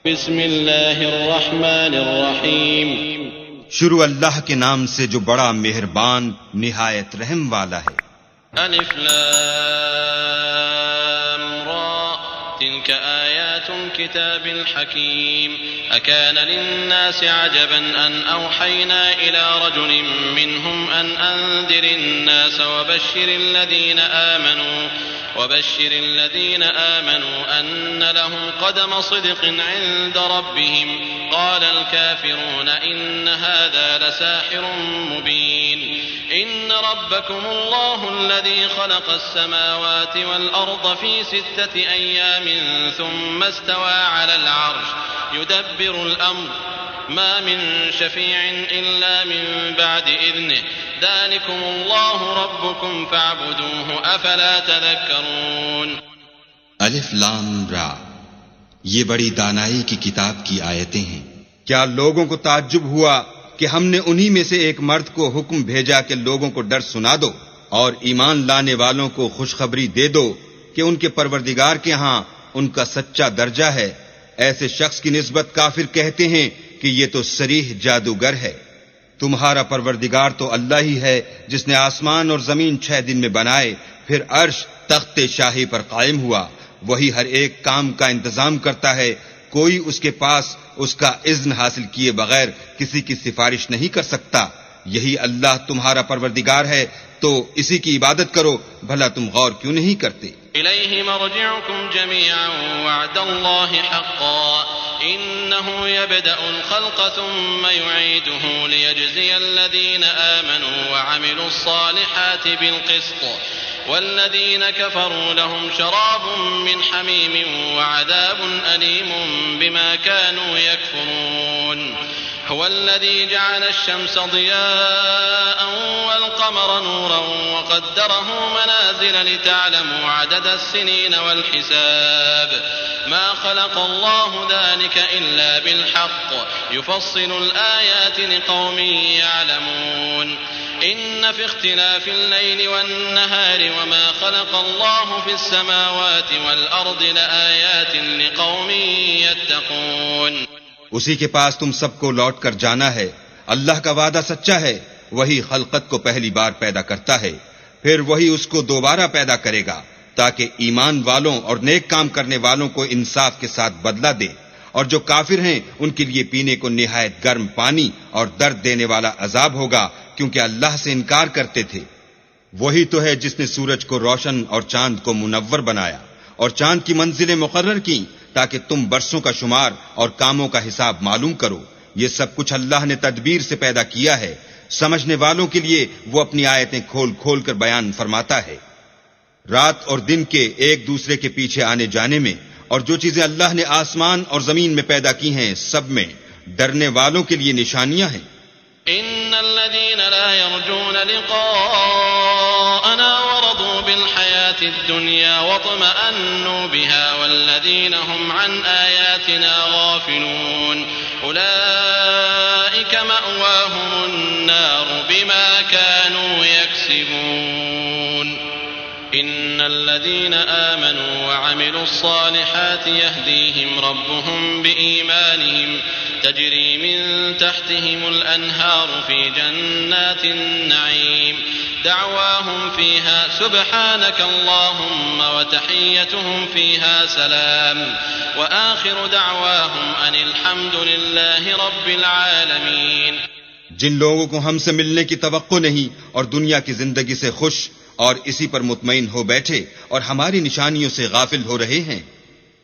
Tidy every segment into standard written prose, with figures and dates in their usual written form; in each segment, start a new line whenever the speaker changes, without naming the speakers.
بسم اللہ الرحمن الرحیم.
شروع اللہ کے نام سے جو بڑا مہربان نہایت رحم والا ہے.
الف لام را تلك آیات الكتاب الحکیم. اکان للناس عجبا ان اوحینا الى رجل منهم ان انذر الناس وبشر الذين آمنوا أن لهم قدم صدق عند ربهم. قال الكافرون إن هذا لساحر مبين. إن ربكم الله الذي خلق السماوات والأرض في 6 أيام ثم استوى على العرش يدبر الأمر ما من شفيع إلا من بعد إذنه ذلكم الله ربكم فاعبدوه أفلا تذكرون.
الف لام را، یہ بڑی دانائی کی کتاب کی آیتیں ہیں. کیا لوگوں کو تعجب ہوا کہ ہم نے انہی میں سے ایک مرد کو حکم بھیجا کہ لوگوں کو ڈر سنا دو اور ایمان لانے والوں کو خوشخبری دے دو کہ ان کے پروردگار کے ہاں ان کا سچا درجہ ہے. ایسے شخص کی نسبت کافر کہتے ہیں کہ یہ تو صریح جادوگر ہے. تمہارا پروردگار تو اللہ ہی ہے جس نے آسمان اور زمین 6 دن میں بنائے، پھر عرش تخت شاہی پر قائم ہوا. وہی ہر ایک کام کا انتظام کرتا ہے. کوئی اس کے پاس اس کا اذن حاصل کیے بغیر کسی کی سفارش نہیں کر سکتا. یہی اللہ تمہارا پروردگار ہے تو اسی کی عبادت کرو. بھلا تم غور کیوں نہیں کرتے؟
الیہ مرجعکم جميعا وعد اللہ حقا انه يبدأ الخلق ثم يعيده ليجزي الذين آمنوا وعملوا الصالحات بالقسط والذين كفروا لهم شراب من حميم وعذاب أليم بما كانوا يكفرون. هو الذي جعل الشمس ضياء والقمر نورا وقدره منازل لتعلموا عدد السنين والحساب ما خلق الله ذلك إلا بالحق يفصل الآيات لقوم يعلمون. إن في اختلاف الليل والنهار وما خلق الله في السماوات والأرض لآيات لقوم يتقون.
اسی کے پاس تم سب کو لوٹ کر جانا ہے. اللہ کا وعدہ سچا ہے. وہی خلقت کو پہلی بار پیدا کرتا ہے، پھر وہی اس کو دوبارہ پیدا کرے گا تاکہ ایمان والوں اور نیک کام کرنے والوں کو انصاف کے ساتھ بدلہ دے. اور جو کافر ہیں ان کے لیے پینے کو نہایت گرم پانی اور درد دینے والا عذاب ہوگا کیونکہ اللہ سے انکار کرتے تھے. وہی تو ہے جس نے سورج کو روشن اور چاند کو منور بنایا اور چاند کی منزلیں مقرر کی تاکہ تم برسوں کا شمار اور کاموں کا حساب معلوم کرو. یہ سب کچھ اللہ نے تدبیر سے پیدا کیا ہے. سمجھنے والوں کے لیے وہ اپنی آیتیں کھول کھول کر بیان فرماتا ہے. رات اور دن کے ایک دوسرے کے پیچھے آنے جانے میں اور جو چیزیں اللہ نے آسمان اور زمین میں پیدا کی ہیں سب میں ڈرنے والوں کے لیے نشانیاں ہیں.
ان الذين لا يرجون لقاءنا ورضوا بالحياة الدنيا واطمأنوا بها والذين هم عن آياتنا غافلون أولئك مأواهم النار بما كانوا يكسبون. إن الذين آمنوا وعملوا الصالحات يهديهم ربهم بإيمانهم تجري من تحتهم الأنهار في جنات النعيم دعواهم فيها سبحانك اللهم وتحيتهم فيها سلام وآخر دعواهم أن الحمد لله رب العالمين.
جن لوگوں کو ہم سے ملنے کی توقع نہیں اور دنیا کی زندگی سے خوش اور اسی پر مطمئن ہو بیٹھے اور ہماری نشانیوں سے غافل ہو رہے ہیں،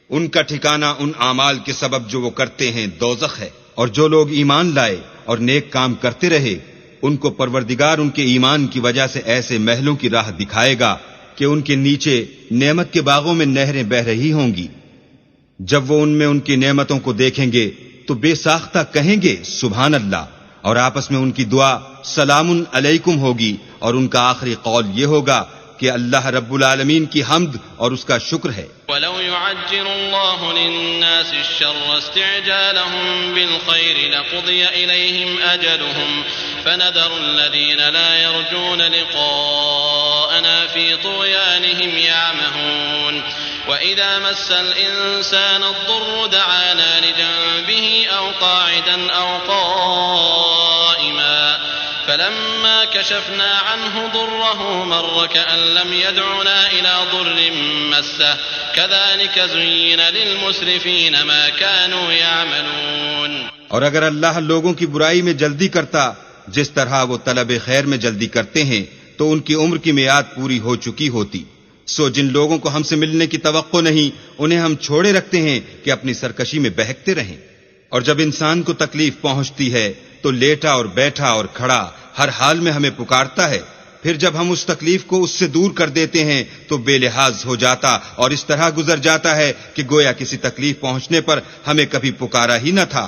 ان کا ٹھکانہ ان اعمال کے سبب جو وہ کرتے ہیں دوزخ ہے. اور جو لوگ ایمان لائے اور نیک کام کرتے رہے ان کو پروردگار ان کے ایمان کی وجہ سے ایسے محلوں کی راہ دکھائے گا کہ ان کے نیچے نعمت کے باغوں میں نہریں بہ رہی ہوں گی. جب وہ ان میں ان کی نعمتوں کو دیکھیں گے تو بے ساختہ کہیں گے سبحان اللہ، اور آپس میں ان کی دعا سلام علیکم ہوگی، اور ان کا آخری قول یہ ہوگا کہ اللہ رب العالمین کی حمد اور اس کا شکر ہے.
وَلَوْ يُعَجِّلُ اللَّهُ لِلنَّاسِ الشَّرَّ اسْتِعْجَالَهُمْ بِالْخَيْرِ لَقُضِيَ إِلَيْهِمْ أَجَلُهُمْ فَنَذَرُ الَّذِينَ لَا يَرْجُونَ لِقَاءَنَا فِي طُغْيَانِهِمْ يَعْمَهُونَ. وَإِذَا مَسَّ الْإِنسَانَ الضُّرُّ دَعَانَا لِجَنبِهِ قاعدا أو قائما فلما كشفنا عنه ضره مر كأن لم يدعنا إلى ضر مسه كذلك زين للمسرفين ما كانوا يعملون.
اور اگر اللہ لوگوں کی برائی میں جلدی کرتا جس طرح وہ طلب خیر میں جلدی کرتے ہیں تو ان کی عمر کی میعاد پوری ہو چکی ہوتی. سو جن لوگوں کو ہم سے ملنے کی توقع نہیں انہیں ہم چھوڑے رکھتے ہیں کہ اپنی سرکشی میں بہکتے رہیں. اور جب انسان کو تکلیف پہنچتی ہے تو لیٹا اور بیٹھا اور کھڑا ہر حال میں ہمیں پکارتا ہے. پھر جب ہم اس تکلیف کو اس سے دور کر دیتے ہیں تو بے لحاظ ہو جاتا اور اس طرح گزر جاتا ہے کہ گویا کسی تکلیف پہنچنے پر ہمیں کبھی پکارا ہی نہ تھا.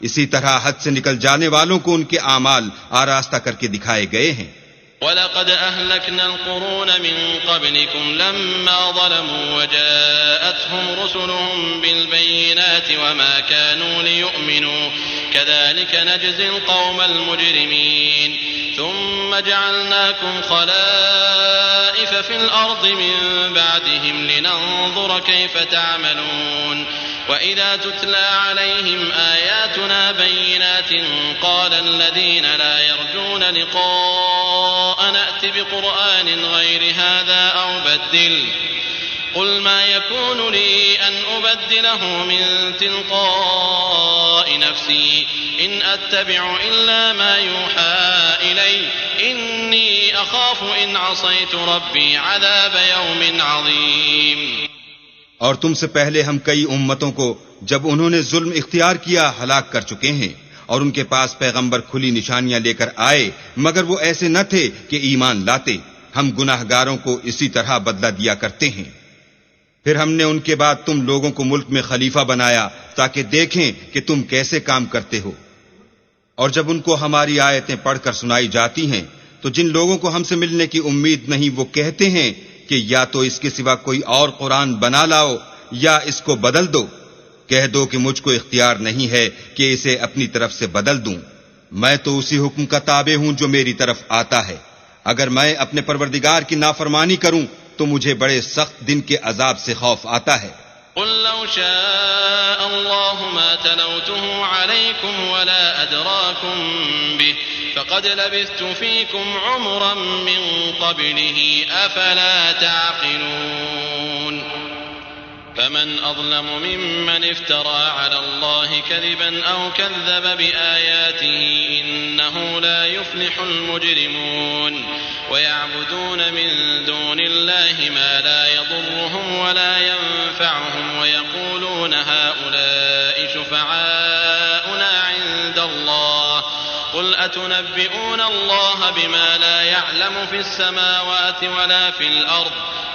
اسی طرح حد سے نکل جانے والوں کو ان کے اعمال آراستہ کر کے دکھائے گئے ہیں.
وَلَقَدْ أَهْلَكْنَا الْقُرُونَ مِنْ قَبْلِكُمْ لَمَّا ظَلَمُوا وَجَاءَتْهُمْ رُسُلُهُم بِالْبَيِّنَاتِ وَمَا كَانُوا لِيُؤْمِنُوا كَذَلِكَ نَجْزِي الْقَوْمَ الْمُجْرِمِينَ ثُمَّ جَعَلْنَاكُمْ خَلَائِفَ فِي الْأَرْضِ مِنْ بَعْدِهِمْ لِنَنظُرَ كَيْفَ تَعْمَلُونَ وَإِذَا تُتْلَى عَلَيْهِمْ آيَاتُنَا بَيِّنَاتٍ قَالَ الَّذِينَ لَا يَرْجُونَ لِقَاءَنَا ائْتِ بِقُرْآنٍ غَيْرِ هَذَا أَوْ بَدِّلْهُ قُلْ مَا يَكُونُ لِي أَنْ أُبَدِّلَهُ مِنْ تِلْقَاءِ نَفْسِي إِنْ أَتَّبِعُ إِلَّا مَا يُوحَى إِلَيَّ إِنِّي أَخَافُ إِنْ عَصَيْتُ رَبِّي عَذَابَ يَوْمٍ عَظِيمٍ.
اور تم سے پہلے ہم کئی امتوں کو جب انہوں نے ظلم اختیار کیا ہلاک کر چکے ہیں اور ان کے پاس پیغمبر کھلی نشانیاں لے کر آئے مگر وہ ایسے نہ تھے کہ ایمان لاتے. ہم گناہ گاروں کو اسی طرح بدلہ دیا کرتے ہیں. پھر ہم نے ان کے بعد تم لوگوں کو ملک میں خلیفہ بنایا تاکہ دیکھیں کہ تم کیسے کام کرتے ہو. اور جب ان کو ہماری آیتیں پڑھ کر سنائی جاتی ہیں تو جن لوگوں کو ہم سے ملنے کی امید نہیں وہ کہتے ہیں کہ یا تو اس کے سوا کوئی اور قرآن بنا لاؤ یا اس کو بدل دو. کہہ دو کہ مجھ کو اختیار نہیں ہے کہ اسے اپنی طرف سے بدل دوں. میں تو اسی حکم کا تابع ہوں جو میری طرف آتا ہے. اگر میں اپنے پروردگار کی نافرمانی کروں تو مجھے بڑے سخت دن کے عذاب سے خوف آتا ہے.
قل لو شاء الله ما تلوته عليكم ولا أدراكم به فقد لبثت فيكم عمرا من قبله أفلا تعقلون. فمن أظلم ممن افترى على الله كذبا أو كذب بآياته إنه لا يفلح المجرمون. ويعبدون من دون الله ما لا يضرهم ولا ينفعهم ويقولون هؤلاء شفعاؤنا عند الله قل أتنبئون الله بما لا يعلم في السماوات ولا في الأرض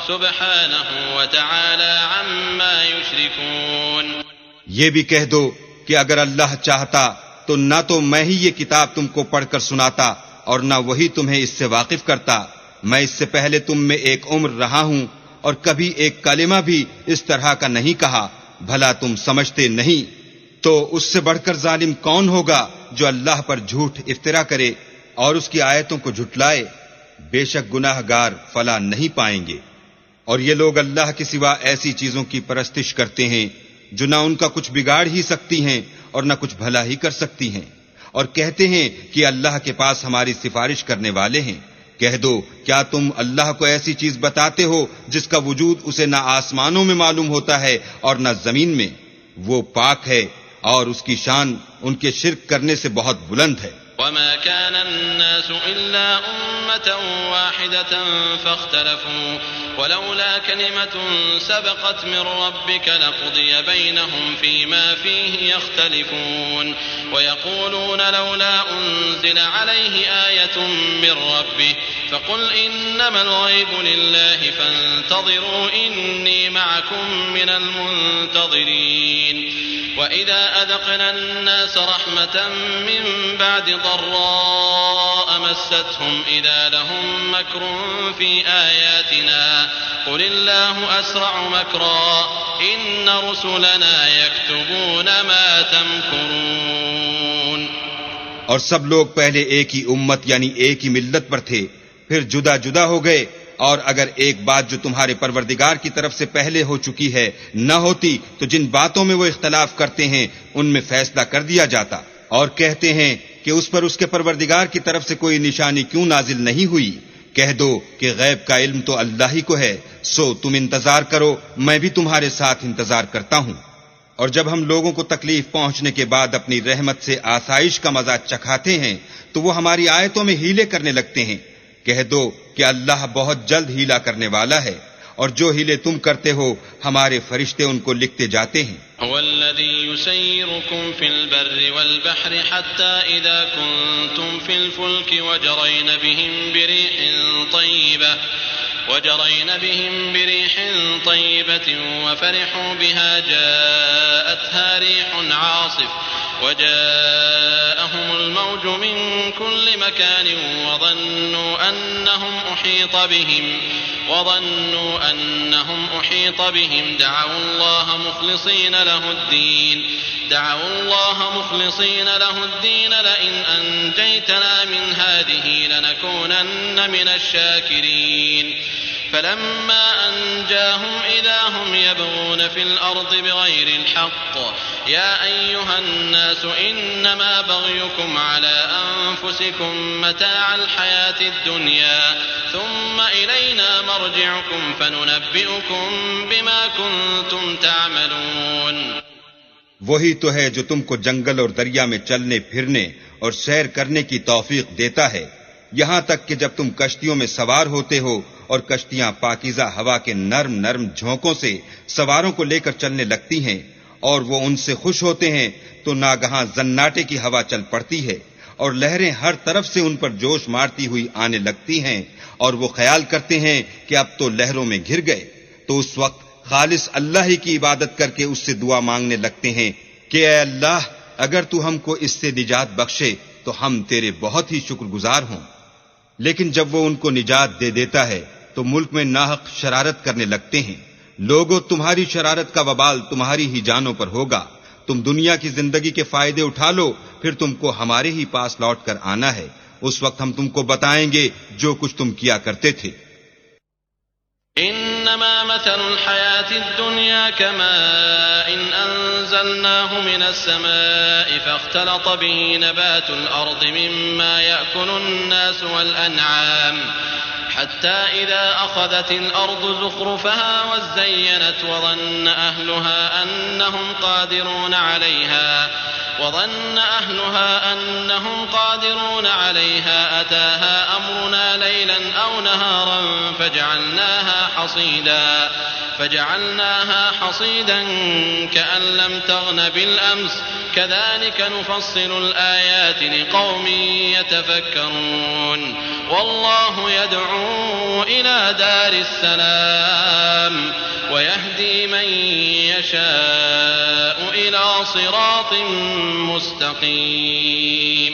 سبحانه وتعالى عما يشركون.
یہ بھی کہہ دو کہ اگر اللہ چاہتا تو نہ تو میں ہی یہ کتاب تم کو پڑھ کر سناتا اور نہ وہی تمہیں اس سے واقف کرتا. میں اس سے پہلے تم میں ایک عمر رہا ہوں اور کبھی ایک کلمہ بھی اس طرح کا نہیں کہا. بھلا تم سمجھتے نہیں؟ تو اس سے بڑھ کر ظالم کون ہوگا جو اللہ پر جھوٹ افترا کرے اور اس کی آیتوں کو جھٹلائے. بے شک گناہ گار فلاح نہیں پائیں گے. اور یہ لوگ اللہ کے سوا ایسی چیزوں کی پرستش کرتے ہیں جو نہ ان کا کچھ بگاڑ ہی سکتی ہیں اور نہ کچھ بھلا ہی کر سکتی ہیں، اور کہتے ہیں کہ اللہ کے پاس ہماری سفارش کرنے والے ہیں. کہہ دو کیا تم اللہ کو ایسی چیز بتاتے ہو جس کا وجود اسے نہ آسمانوں میں معلوم ہوتا ہے اور نہ زمین میں؟ وہ پاک ہے اور اس کی شان ان کے شرک کرنے سے بہت بلند ہے.
وما كان الناس إلا أمة واحدة فاختلفوا ولولا كلمة سبقت من ربك لقضي بينهم فيما فيه يختلفون ويقولون لولا أنزل عليه آية من ربه فقل إنما الغيب لله فانتظروا إني معكم من المنتظرين وإذا أذقنا الناس رحمة من بعد ضراء مستهم إذا لهم مكر في آياتنا قل الله أسرع مكرا إن رسلنا يكتبون ما تمكرون.
اور سب لوگ پہلے ایک ہی امت یعنی ایک ہی ملت پر تھے، پھر جدا جدا ہو گئے اور اگر ایک بات جو تمہارے پروردگار کی طرف سے پہلے ہو چکی ہے نہ ہوتی تو جن باتوں میں وہ اختلاف کرتے ہیں ان میں فیصلہ کر دیا جاتا، اور کہتے ہیں کہ اس پر اس کے پروردگار کی طرف سے کوئی نشانی کیوں نازل نہیں ہوئی۔ کہہ دو کہ غیب کا علم تو اللہ ہی کو ہے، سو تم انتظار کرو، میں بھی تمہارے ساتھ انتظار کرتا ہوں۔ اور جب ہم لوگوں کو تکلیف پہنچنے کے بعد اپنی رحمت سے آسائش کا مزہ چکھاتے ہیں تو وہ ہماری آیتوں میں ہیلے کرنے لگتے ہیں۔ کہہ دو کہ اللہ بہت جلد ہیلا کرنے والا ہے، اور جو ہیلے تم کرتے ہو ہمارے فرشتے ان کو لکھتے جاتے ہیں۔
هو الذي يسيركم في البر والبحر حتى إذا كنتم في الفلك وجرين بهم بريح طيبة وفرحوا بها جاءتها ريح عاصف وجاءهم الموج من كل مكان وظنوا أنهم أحيط بهم دعوا الله مخلصين له الدين لئن أنجيتنا من هذه لنكونن من الشاكرين فلما أنجاهم إذا هم يبغون في الأرض بغير الحق يا أيها الناس إنما بغيكم على أنفسكم متاع الحياة الدنيا ثم إلينا مرجعكم فننبئكم بما كنتم تعملون۔
وہی تو ہے جو تم کو جنگل اور دریا میں چلنے پھرنے اور سیر کرنے کی توفیق دیتا ہے، یہاں تک کہ جب تم کشتیوں میں سوار ہوتے ہو اور کشتیاں پاکیزہ ہوا کے نرم نرم جھونکوں سے سواروں کو لے کر چلنے لگتی ہیں اور وہ ان سے خوش ہوتے ہیں تو ناگہاں زناٹے کی ہوا چل پڑتی ہے اور لہریں ہر طرف سے ان پر جوش مارتی ہوئی آنے لگتی ہیں اور وہ خیال کرتے ہیں کہ اب تو لہروں میں گھر گئے، تو اس وقت خالص اللہ ہی کی عبادت کر کے اس سے دعا مانگنے لگتے ہیں کہ اے اللہ اگر تو ہم کو اس سے نجات بخشے تو ہم تیرے بہت ہی شکر گزار ہوں۔ لیکن جب وہ ان کو نجات دے دیتا ہے تو ملک میں ناحق شرارت کرنے لگتے ہیں۔ لوگوں تمہاری شرارت کا وبال تمہاری ہی جانوں پر ہوگا، تم دنیا کی زندگی کے فائدے اٹھا لو پھر تم کو ہمارے ہی پاس لوٹ کر آنا ہے، اس وقت ہم تم کو بتائیں گے جو کچھ تم کیا کرتے تھے۔
انما مثل الحياة الدنيا كماء انزلناه من السماء فاختلط به نبات الارض مما يأكل الناس والانعام حتى اذا اخذت الارض زخرفها وزينت وظن اهلها انهم قادرون عليها أتاها أمرنا ليلا أو نهارا فجعلناها حصيدا كأن لم تغن بالأمس كذلك نفصل الآيات لقوم يتفكرون والله يدعو إلى دار السلام ويهدي من يشاء إلى صراط مستقيم۔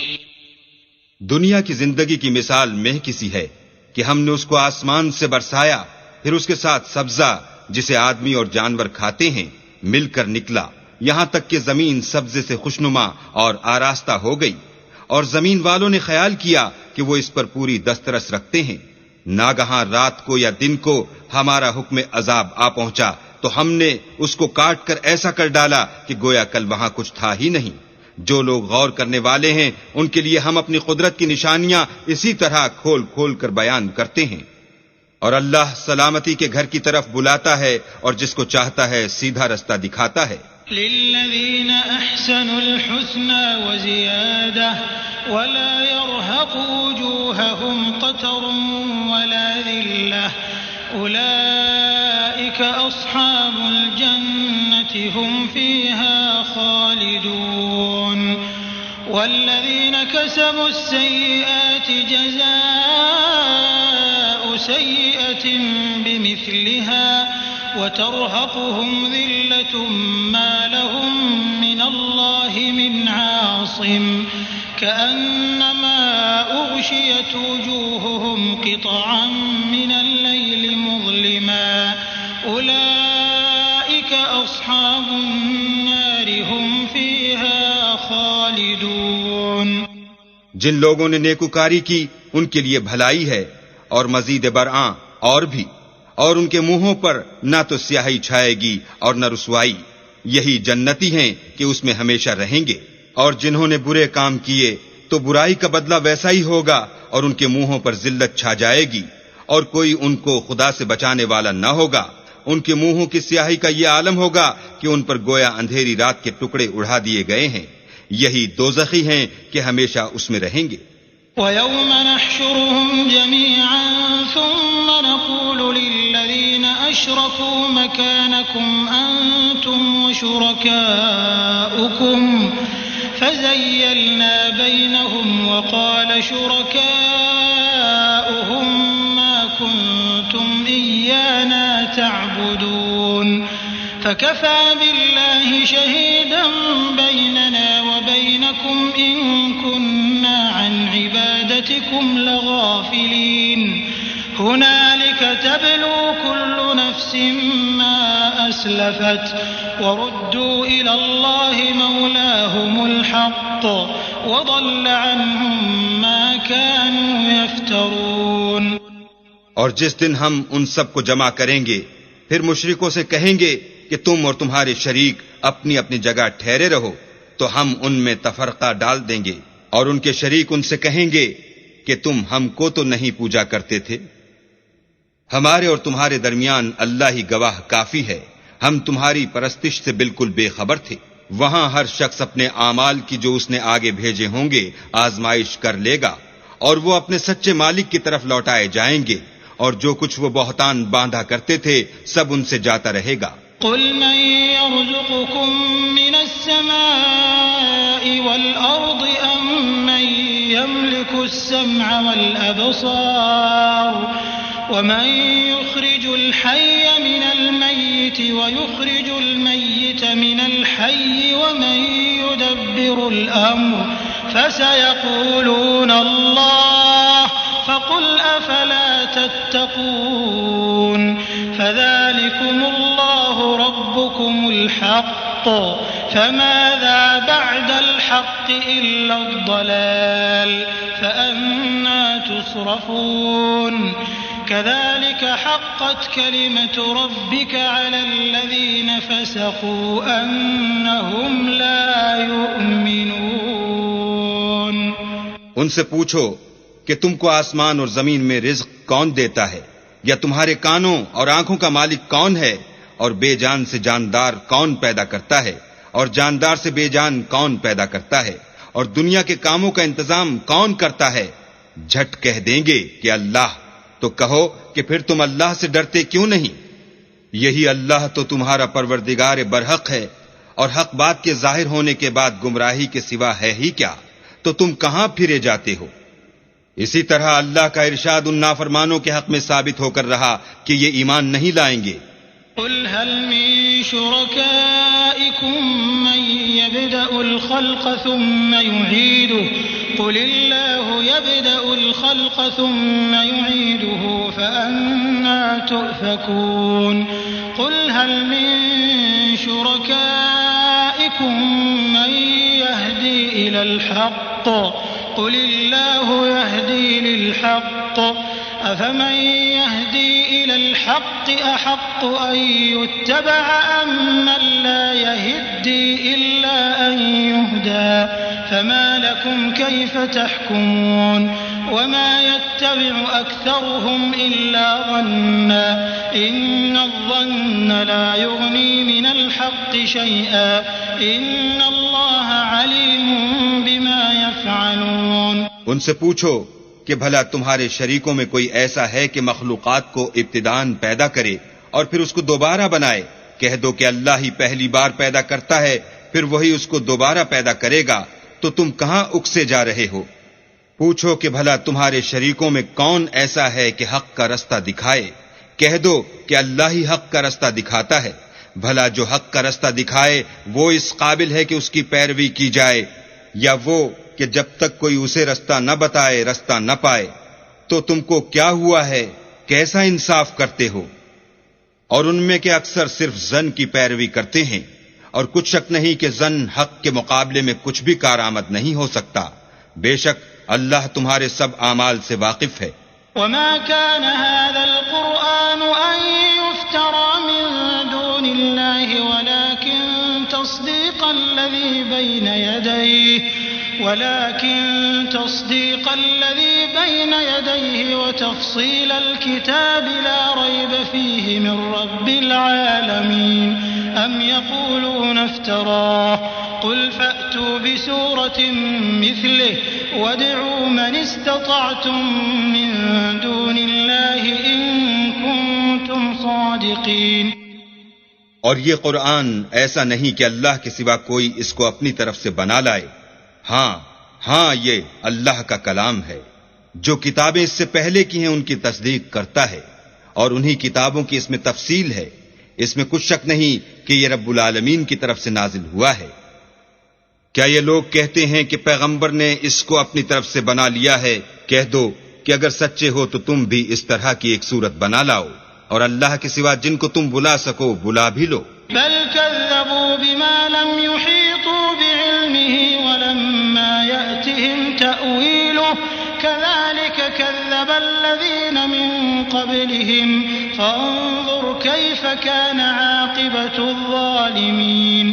دنیا کی زندگی کی مثال مہ کسی ہے کہ ہم نے اس کو آسمان سے برسایا، پھر اس کے ساتھ سبزہ جسے آدمی اور جانور کھاتے ہیں مل کر نکلا، یہاں تک کہ زمین سبزے سے خوشنما اور آراستہ ہو گئی، اور زمین والوں نے خیال کیا کہ وہ اس پر پوری دسترس رکھتے ہیں۔ ناگہاں رات کو یا دن کو ہمارا حکم عذاب آ پہنچا تو ہم نے اس کو کاٹ کر ایسا کر ڈالا کہ گویا کل وہاں کچھ تھا ہی نہیں۔ جو لوگ غور کرنے والے ہیں ان کے لیے ہم اپنی قدرت کی نشانیاں اسی طرح کھول کھول کر بیان کرتے ہیں۔ اور اللہ سلامتی کے گھر کی طرف بلاتا ہے اور جس کو چاہتا ہے سیدھا رستہ دکھاتا ہے۔
للذین احسنوا الحسنى وزیادہ ولا يرهق وجوههم قتر ولا ذلة أولئك أصحاب الجنة هم فيها خالدون والذين كسبوا السيئات جزاء سيئة بمثلها وترهقهم ذلة ما لهم من الله من عاصم كأنما أغشيت وجوههم قطعا من الليل مظلما أولئك أصحاب النار هم فيها خالدون۔
جن لوگوں نے نیکوکاری کی ان کے لیے بھلائی ہے، اور مزید برآں اور بھی، اور ان کے منہوں پر نہ تو سیاہی چھائے گی اور نہ رسوائی، یہی جنتی ہیں کہ اس میں ہمیشہ رہیں گے۔ اور جنہوں نے برے کام کیے تو برائی کا بدلہ ویسا ہی ہوگا، اور ان کے منہوں پر ذلت چھا جائے گی، اور کوئی ان کو خدا سے بچانے والا نہ ہوگا۔ ان کے منہوں کی سیاہی کا یہ عالم ہوگا کہ ان پر گویا اندھیری رات کے ٹکڑے اڑا دیے گئے ہیں، یہی دوزخی ہیں کہ ہمیشہ اس میں رہیں گے۔
وَيَوْمَ نَحْشُرُهُمْ جَمِيعًا ثُمَّ نَقُولُ لِلَّذِينَ أَشْرَكُوا مَكَانَكُمْ أَنْتُمْ وَشُرَكَاؤُكُمْ فَزَيَّلْنَا بَيْنَهُمْ وَقَالَ شُرَكَاؤُهُمْ مَا كُنْتُمْ إِيَّانَا تَعْبُدُونَ فَكَفَى بِاللَّهِ شَهِيدًا بَيْنَنَا وَبَيْنَكُمْ إِن كُنَّا عَنْ عِبَادَتِكُمْ لَغَافِلِينَ هُنَالِكَ تَبْلُو كُلُّ نَفْسٍ مَا أَسْلَفَتْ وَرُدُّوا إِلَى اللَّهِ مَوْلَاهُمُ الْحَقِّ وَضَلَّ عَنْهُمْ مَا كَانُوا يَفْتَرُونَ۔
اور جس دن ہم ان سب کو جمع کریں گے، پھر مشرکوں سے کہیں گے کہ تم اور تمہارے شریک اپنی اپنی جگہ ٹھہرے رہو، تو ہم ان میں تفرقہ ڈال دیں گے، اور ان کے شریک ان سے کہیں گے کہ تم ہم کو تو نہیں پوجا کرتے تھے، ہمارے اور تمہارے درمیان اللہ ہی گواہ کافی ہے، ہم تمہاری پرستش سے بالکل بے خبر تھے۔ وہاں ہر شخص اپنے اعمال کی جو اس نے آگے بھیجے ہوں گے آزمائش کر لے گا، اور وہ اپنے سچے مالک کی طرف لوٹائے جائیں گے، اور جو کچھ وہ بہتان باندھا کرتے تھے سب ان سے جاتا رہے گا۔
قل من يرزقكم من السماء والأرض أم من يملك السمع والأبصار ومن يخرج الحي من الميت ويخرج الميت من الحي ومن يدبر الأمر فسيقولون الله فقل أفلا تتقون فذلكم الله ربكم الحق فماذا بعد الحق إلا الضلال فأنى تصرفون كذلك حقت كلمة ربك على الذين فسقوا أنهم لا يؤمنون۔
ان سے پوچھو کہ تم کو آسمان اور زمین میں رزق کون دیتا ہے، یا تمہارے کانوں اور آنکھوں کا مالک کون ہے، اور بے جان سے جاندار کون پیدا کرتا ہے، اور جاندار سے بے جان کون پیدا کرتا ہے، اور دنیا کے کاموں کا انتظام کون کرتا ہے؟ جھٹ کہہ دیں گے کہ اللہ، تو کہو کہ پھر تم اللہ سے ڈرتے کیوں نہیں؟ یہی اللہ تو تمہارا پروردگار برحق ہے، اور حق بات کے ظاہر ہونے کے بعد گمراہی کے سوا ہے ہی کیا؟ تو تم کہاں پھرے جاتے ہو؟ اسی طرح اللہ کا ارشاد ان نافرمانوں کے حق میں ثابت ہو کر رہا کہ یہ ایمان نہیں لائیں گے۔
قل هل من شركائكم من يبدأ الخلق ثم يعيده قل الله يبدأ الخلق ثم يعيده فأنى تؤفكون قل هل من شركائكم من يهدي إلى الحق قل الله يهدي للحق أفمن يهدي إلى الحق أحق أن يتبع أم من لا يهدي إلا أن يهدى فما لكم كيف تحكمون وما يتبع أكثرهم إلا ظنا إن الظن لا يغني من الحق شيئا إن الله عليم بما يفعلون۔
ان سے پوچھو کہ بھلا تمہارے شریکوں میں کوئی ایسا ہے کہ مخلوقات کو ابتداءً پیدا کرے اور پھر اس کو دوبارہ بنائے؟ کہہ دو کہ اللہ ہی پہلی بار پیدا کرتا ہے، پھر وہی اس کو دوبارہ پیدا کرے گا، تو تم کہاں اکسے جا رہے ہو؟ پوچھو کہ بھلا تمہارے شریکوں میں کون ایسا ہے کہ حق کا رستہ دکھائے؟ کہہ دو کہ اللہ ہی حق کا رستہ دکھاتا ہے۔ بھلا جو حق کا رستہ دکھائے وہ اس قابل ہے کہ اس کی پیروی کی جائے، یا وہ کہ جب تک کوئی اسے رستہ نہ بتائے رستہ نہ پائے؟ تو تم کو کیا ہوا ہے، کیسا انصاف کرتے ہو؟ اور ان میں کے اکثر صرف ظن کی پیروی کرتے ہیں، اور کچھ شک نہیں کہ ظن حق کے مقابلے میں کچھ بھی کارآمد نہیں ہو سکتا۔ بے شک اللہ تمہارے سب اعمال سے واقف ہے۔
وما كان هذا القرآن أن يفترى من دون الله ولكن تصديق الذي بين يديه وتفصيل الكتاب لا ريب فيه من رب العالمين أم يقولون افتراه قل فأتوا بسورة مثله وادعوا من استطعتم من دون الله إن كنتم صادقين.
اور یہ قرآن ایسا نہیں کہ اللہ کے سوا کوئی اس کو اپنی طرف سے بنا لائے. ہاں یہ اللہ کا کلام ہے. جو کتابیں اس سے پہلے کی ہیں ان کی تصدیق کرتا ہے اور انہی کتابوں کی اس میں تفصیل ہے. اس میں کچھ شک نہیں کہ یہ رب العالمین کی طرف سے نازل ہوا ہے. کیا یہ لوگ کہتے ہیں کہ پیغمبر نے اس کو اپنی طرف سے بنا لیا ہے؟ کہہ دو کہ اگر سچے ہو تو تم بھی اس طرح کی ایک صورت بنا لاؤ اور اللہ کے سوا جن کو تم بلا سکو بلا بھی لو.
بل كذبوا بما لم يحيطوا بعلمه ولما يأتهم تأويله كذلك كذب الذين من قبلهم فانظر كيف كان عاقبة الظالمين.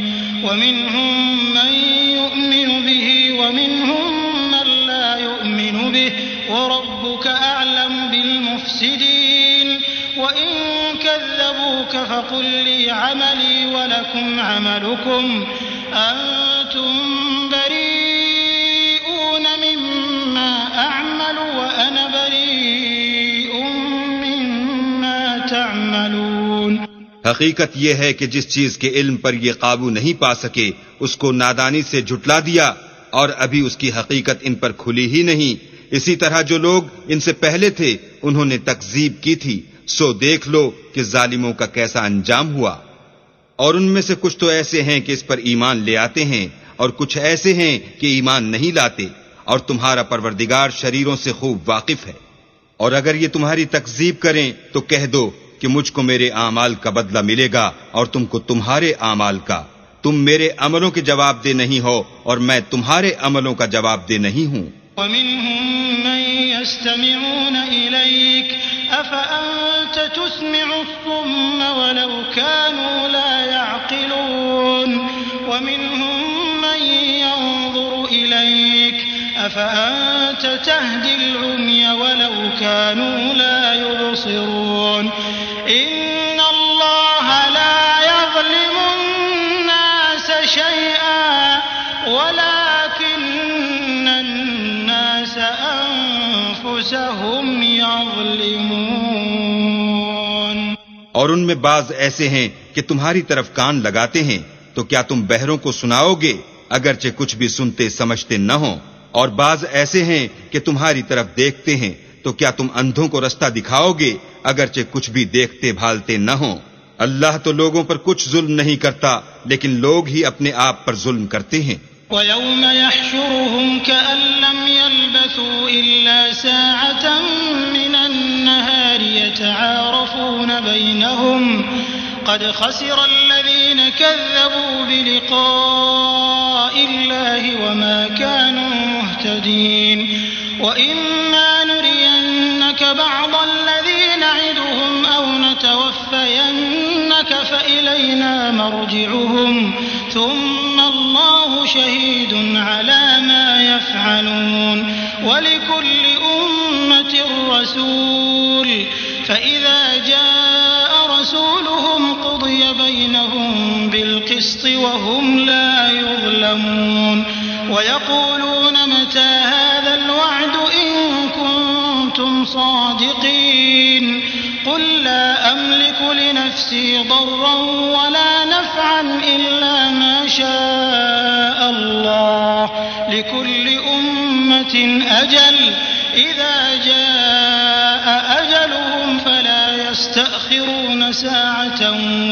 ومنهم من يؤمن به ومنهم من لا يؤمن به وربك أعلم بالمفسدين. وإن كذبوك فقل لي عملي ولكم عملكم أنتم بريئون مما أعمل وأنا بريء مما تعملون.
حقیقت یہ ہے کہ جس چیز کے علم پر یہ قابو نہیں پا سکے اس کو نادانی سے جھٹلا دیا اور ابھی اس کی حقیقت ان پر کھلی ہی نہیں. اسی طرح جو لوگ ان سے پہلے تھے انہوں نے تکذیب کی تھی. سو دیکھ لو کہ ظالموں کا کیسا انجام ہوا. اور ان میں سے کچھ تو ایسے ہیں کہ اس پر ایمان لے آتے ہیں اور کچھ ایسے ہیں کہ ایمان نہیں لاتے. اور تمہارا پروردگار شریروں سے خوب واقف ہے. اور اگر یہ تمہاری تکذیب کریں تو کہہ دو کہ مجھ کو میرے اعمال کا بدلہ ملے گا اور تم کو تمہارے اعمال کا. تم میرے عملوں کے جواب دہ نہیں ہو اور میں تمہارے عملوں کا جواب دہ نہیں ہوں.
ومنهم من يستمعون إليك أفأنت تسمع الصم ولو كانوا لا يعقلون. ومنهم من ينظر إليك أفأنت تهدي العمي ولو كانوا لا يبصرون. إن الله لا يظلم الناس شيئا ولكن الناس أنفسهم يظلمون.
اور ان میں بعض ایسے ہیں کہ تمہاری طرف کان لگاتے ہیں تو کیا تم بہروں کو سناؤ گے اگرچہ کچھ بھی سنتے سمجھتے نہ ہوں. اور بعض ایسے ہیں کہ تمہاری طرف دیکھتے ہیں تو کیا تم اندھوں کو رستہ دکھاؤ گے اگرچہ کچھ بھی دیکھتے بھالتے نہ ہوں. اللہ تو لوگوں پر کچھ ظلم نہیں کرتا لیکن لوگ ہی اپنے آپ پر ظلم کرتے ہیں.
وَيَوْمَ يَحْشُرُهُمْ كَأَن لَّمْ يَلْبَثُوا إِلَّا سَاعَةً مِّنَ النَّهَارِ يَتَعَارَفُونَ بَيْنَهُمْ قَدْ خَسِرَ الَّذِينَ كَذَّبُوا بِلِقَاءِ اللَّهِ وَمَا كَانُوا مُهْتَدِينَ. وَإِمَّا نُرِيَنَّكَ بَعْضَ الَّذِي نَعِدُهُمْ أَوْ نَتَوَفَّيَنَّكَ فَإِلَيْنَا مَرْجِعُهُمْ ثُمَّ اللَّهُ شَهِيدٌ عَلَى مَا يَفْعَلُونَ. وَلِكُلِّ أُمَّةٍ رَّسُولٌ فَإِذَا جَاءَ رَسُولُهُمْ قُضِيَ بَيْنَهُم بِالْقِسْطِ وَهُمْ لَا يُظْلَمُونَ. وَيَقُولُونَ مَتَى هَذَا الْوَعْدُ إِن كُنتُمْ صَادِقِينَ. قُل لَّا أَمْلِكُ لِنَفْسِي ضَرًّا وَلَا نَفْعًا إِلَّا مَا شَاءَ اللَّهُ. لِكُلِّ أُمَّةٍ أَجَلٌ إِذَا جَاءَ أَجَلُهُمْ فَلَا يَسْتَأْخِرُونَ سَاعَةً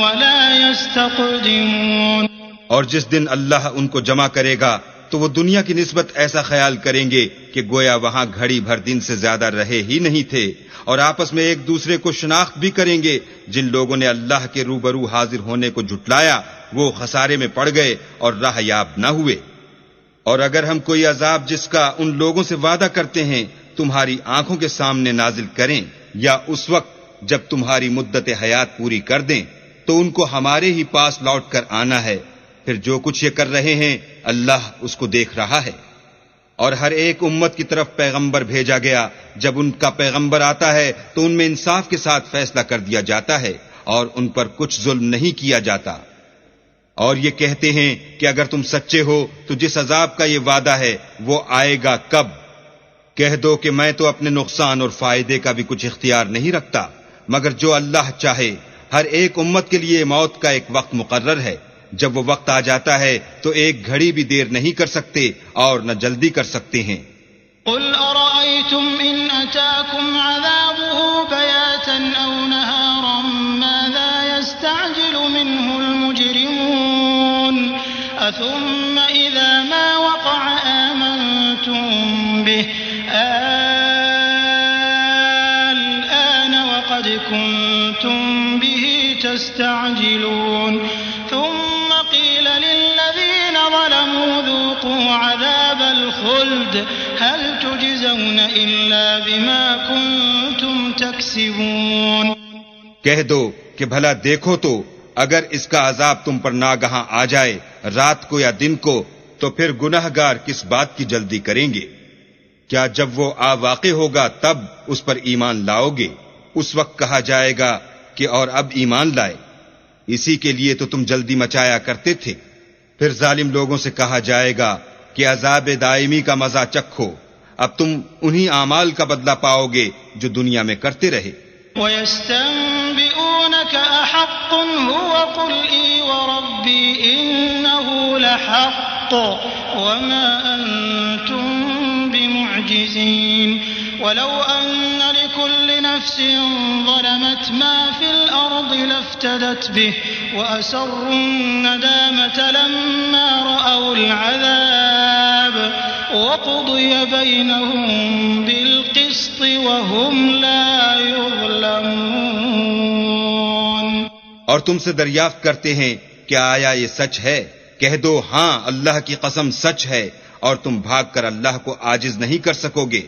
وَلَا يَسْتَقْدِمُونَ.
اور جس دن اللہ ان کو جمع کرے گا تو وہ دنیا کی نسبت ایسا خیال کریں گے کہ گویا وہاں گھڑی بھر دن سے زیادہ رہے ہی نہیں تھے. اور آپس میں ایک دوسرے کو شناخت بھی کریں گے. جن لوگوں نے اللہ کے روبرو حاضر ہونے کو جھٹلایا وہ خسارے میں پڑ گئے اور راہ یاب نہ ہوئے. اور اگر ہم کوئی عذاب جس کا ان لوگوں سے وعدہ کرتے ہیں تمہاری آنکھوں کے سامنے نازل کریں یا اس وقت جب تمہاری مدت حیات پوری کر دیں تو ان کو ہمارے ہی پاس لوٹ کر آنا ہے، پھر جو کچھ یہ کر رہے ہیں اللہ اس کو دیکھ رہا ہے۔ اور ہر ایک امت کی طرف پیغمبر بھیجا گیا، جب ان کا پیغمبر آتا ہے تو ان میں انصاف کے ساتھ فیصلہ کر دیا جاتا ہے اور ان پر کچھ ظلم نہیں کیا جاتا۔ اور یہ کہتے ہیں کہ اگر تم سچے ہو تو جس عذاب کا یہ وعدہ ہے وہ آئے گا کب؟ کہہ دو کہ میں تو اپنے نقصان اور فائدے کا بھی کچھ اختیار نہیں رکھتا، مگر جو اللہ چاہے۔ ہر ایک امت کے لیے موت کا ایک وقت مقرر ہے، جب وہ وقت آ جاتا ہے تو ایک گھڑی بھی دیر نہیں کر سکتے اور نہ جلدی کر سکتے ہیں۔
قل أرأيتم إن أتاكم عذابه بياتا أو نهارا ماذا يستعجل منه المجرمون أثم إذا ما وقع آمنتم به الآن وقد كنتم به تستعجلون ثم قيل للذين ظلموا ذوقوا عذاب الخلد هل تجزون إلا بما كنتم تكسبون۔
کہہ دو کہ بھلا دیکھو تو اگر اس کا عذاب تم پر ناگہاں آ جائے رات کو یا دن کو تو پھر گناہگار کس بات کی جلدی کریں گے؟ کیا جب وہ آ واقع ہوگا تب اس پر ایمان لاؤ گے؟ اس وقت کہا جائے گا کہ اور اب ایمان لائے، اسی کے لیے تو تم جلدی مچایا کرتے تھے۔ پھر ظالم لوگوں سے کہا جائے گا کہ عذاب دائمی کا مزہ چکھو، اب تم انہی اعمال کا بدلہ پاؤ گے جو دنیا میں کرتے رہے۔
وَيَسْتَنبِئُونَكَ أَحَقٌّ هُوَ قُلْ إِي وَرَبِّي إِنَّهُ لَحَقٌّ وَمَا أَنتُم بِمُعْجِزِينَ وَلَوْ أَنَّ لِكُلِّ نَفْسٍ ظَلَمَتْ مَا فِي الْأَرْضِ لَافْتَدَتْ بِهِ وَأَسَرُّوا النَّدَامَةَ لَمَّا رَأَوُا الْعَذَابَ وَقُضِيَ بَيْنَهُم بِالْقِسْطِ وَهُمْ لَا يُظْلَمُونَ۔
اور تم سے دریافت کرتے ہیں کہ آیا یہ سچ ہے؟ کہہ دو ہاں اللہ کی قسم سچ ہے، اور تم بھاگ کر اللہ کو عاجز نہیں کر سکو گے۔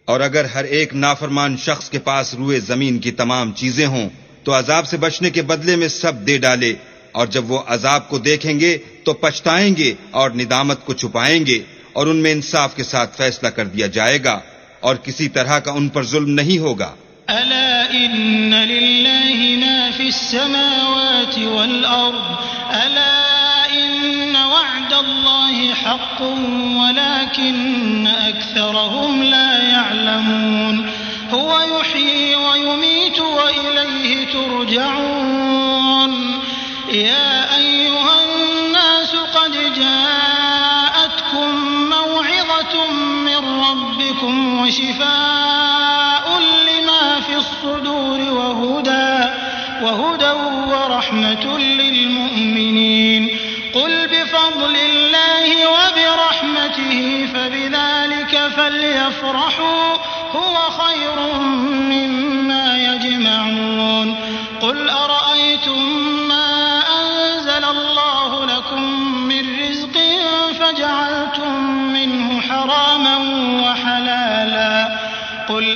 اور اگر ہر ایک نافرمان شخص کے پاس روئے زمین کی تمام چیزیں ہوں تو عذاب سے بچنے کے بدلے میں سب دے ڈالے، اور جب وہ عذاب کو دیکھیں گے تو پچھتائیں گے اور ندامت کو چھپائیں گے، اور ان میں انصاف کے ساتھ فیصلہ کر دیا جائے گا، اور کسی طرح کا ان پر ظلم نہیں ہوگا۔
ألا إن لله ما في السماوات والأرض ألا إن وعد الله حق ولكن أكثرهم لا يعلمون هو يحيي ويميت وإليه ترجعون يا أيها الناس قد جاءتكم موعظة من ربكم وشفاء لما في الصدور وهدى ورحمة للمؤمنين قل بفضل الله وبرحمته فبذلك فليفرحوا هو خير مما يجمعون قل أرأيتم ما أنزل الله لكم من رزق فجعلتم منه حراما وحلالا قل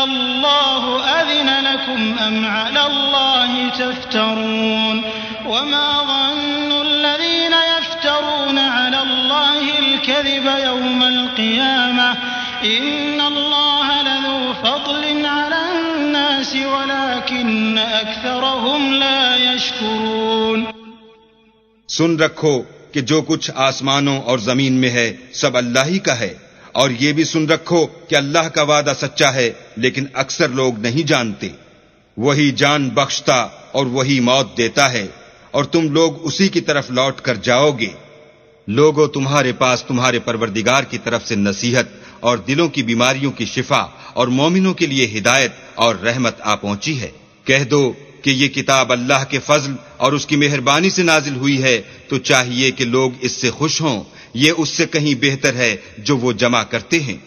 الله أذن لكم أم على الله تفترون وما ظن الذين يفترون على الله الكذب يوم القيامة إن الله لذو فضل على الناس ولكن أكثرهم لا يشكرون۔
سن رکھو کہ جو کچھ آسمانوں اور زمین میں ہے سب اللہ ہی کا ہے، اور یہ بھی سن رکھو کہ اللہ کا وعدہ سچا ہے لیکن اکثر لوگ نہیں جانتے۔ وہی جان بخشتا اور وہی موت دیتا ہے، اور تم لوگ اسی کی طرف لوٹ کر جاؤ گے۔ لوگوں تمہارے پاس تمہارے پروردگار کی طرف سے نصیحت اور دلوں کی بیماریوں کی شفا اور مومنوں کے لیے ہدایت اور رحمت آ پہنچی ہے۔ کہہ دو کہ یہ کتاب اللہ کے فضل اور اس کی مہربانی سے نازل ہوئی ہے تو چاہیے کہ لوگ اس سے خوش ہوں، یہ اس سے کہیں بہتر ہے جو وہ جمع کرتے ہیں۔